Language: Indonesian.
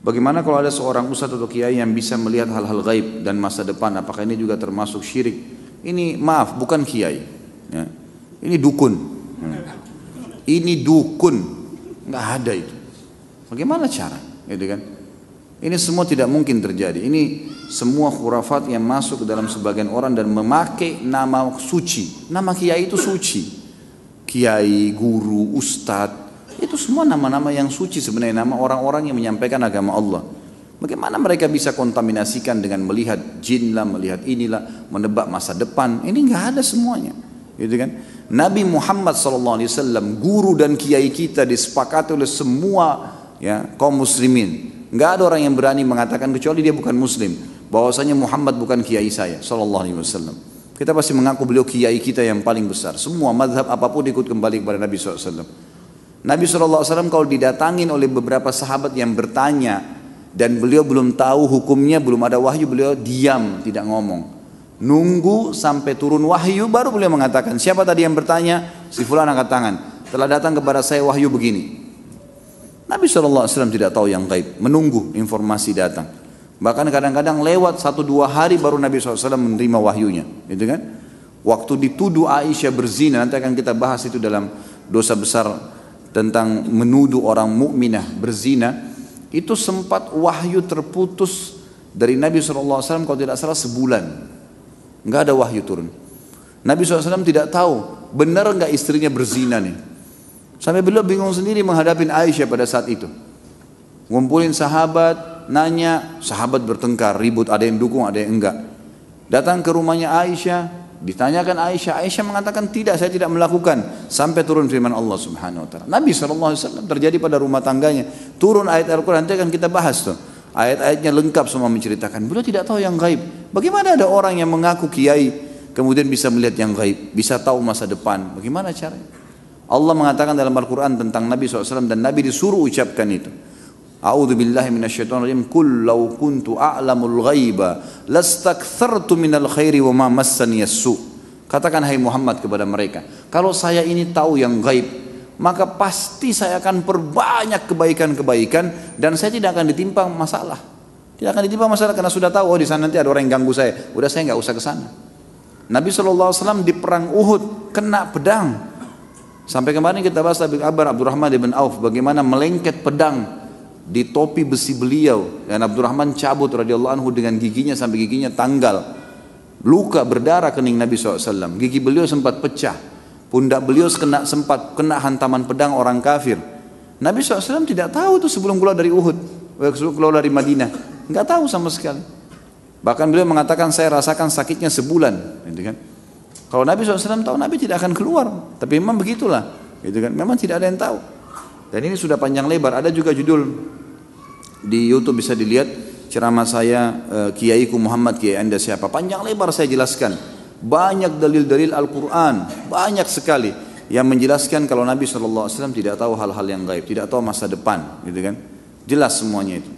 Bagaimana kalau ada seorang ustadz atau kiai yang bisa melihat hal-hal gaib dan masa depan? Apakah ini juga termasuk syirik? Ini maaf, bukan kiai. Ya. Ini dukun. Ini dukun, nggak ada itu. Bagaimana cara? Gitu kan? Ini semua tidak mungkin terjadi. Ini semua khurafat yang masuk ke dalam sebagian orang dan memakai nama suci. Nama kiai itu suci. Kiai, guru, ustadz, itu semua nama-nama yang suci sebenarnya, nama orang-orang yang menyampaikan agama Allah. Bagaimana mereka bisa kontaminasikan dengan melihat jin lah, melihat inilah, menebak masa depan? Ini nggak ada semuanya, gitu kan? Nabi Muhammad SAW, guru dan kiai kita, disepakati oleh semua ya kaum muslimin. Nggak ada orang yang berani mengatakan kecuali dia bukan muslim bahwasanya Muhammad bukan kiai saya SAW. Kita pasti mengaku beliau kiai kita yang paling besar. Semua mazhab apapun ikut kembali kepada Nabi SAW. Nabi SAW kalau didatangin oleh beberapa sahabat yang bertanya dan beliau belum tahu hukumnya, belum ada wahyu, beliau diam, tidak ngomong. Nunggu sampai turun wahyu baru beliau mengatakan, siapa tadi yang bertanya? Si fulan angkat tangan. Telah datang kepada saya wahyu begini. Nabi SAW tidak tahu yang gaib, menunggu informasi datang. Bahkan kadang-kadang lewat 1-2 hari baru Nabi SAW menerima wahyunya, gitu kan? Waktu dituduh Aisyah berzina, nanti akan kita bahas itu dalam dosa besar tentang menuduh orang mukminah berzina, itu sempat wahyu terputus dari Nabi SAW kalau tidak salah sebulan, nggak ada wahyu turun. Nabi SAW tidak tahu benar nggak istrinya berzina nih, sampai beliau bingung sendiri menghadapi Aisyah pada saat itu. Ngumpulin sahabat, nanya, sahabat bertengkar, ribut, ada yang dukung, ada yang enggak. Datang ke rumahnya Aisyah, ditanyakan Aisyah, Aisyah mengatakan tidak, saya tidak melakukan. Sampai turun firman Allah Subhanahu Wa Taala. Nabi SAW terjadi pada rumah tangganya. Turun ayat Al-Quran, nanti akan kita bahas tuh. Ayat-ayatnya lengkap semua menceritakan. Beliau tidak tahu yang gaib. Bagaimana ada orang yang mengaku kiai, kemudian bisa melihat yang gaib, bisa tahu masa depan? Bagaimana caranya? Allah mengatakan dalam Al-Quran tentang Nabi SAW dan Nabi disuruh ucapkan itu. A'udzu billahi minasyaitonir rajim. Qul law kuntu a'lamul ghaiba lastakthartu minal khairi wa ma massani as-su. Katakan hai Muhammad kepada mereka, kalau saya ini tahu yang gaib, maka pasti saya akan perbanyak kebaikan-kebaikan dan saya tidak akan ditimpa masalah. Tidak akan ditimpa masalah karena sudah tahu, oh di sana nanti ada orang yang ganggu saya. Udah saya enggak usah ke sana. Nabi SAW di perang Uhud kena pedang. Sampai kemarin kita bahas kabar Abdurrahman bin Auf bagaimana melengket pedang di topi besi beliau dan Abdurrahman cabut radhiyallahu anhu dengan giginya sampai giginya tanggal, luka berdarah kening Nabi SAW. Gigi beliau sempat pecah, pundak beliau sempat kena hantaman pedang orang kafir. Nabi SAW tidak tahu itu sebelum keluar dari Uhud, sebelum keluar dari Madinah, nggak tahu sama sekali. Bahkan beliau mengatakan saya rasakan sakitnya sebulan, gitu kan? Kalau Nabi SAW tahu, Nabi tidak akan keluar. Tapi memang begitulah, gitu kan? Memang tidak ada yang tahu. Dan ini sudah panjang lebar. Ada juga judul di YouTube bisa dilihat ceramah saya, Kiaiku Muhammad, Kiai Anda siapa? Panjang lebar saya jelaskan. Banyak dalil-dalil Al-Quran, banyak sekali yang menjelaskan kalau Nabi SAW tidak tahu hal-hal yang gaib, tidak tahu masa depan, gitu kan? Jelas semuanya itu.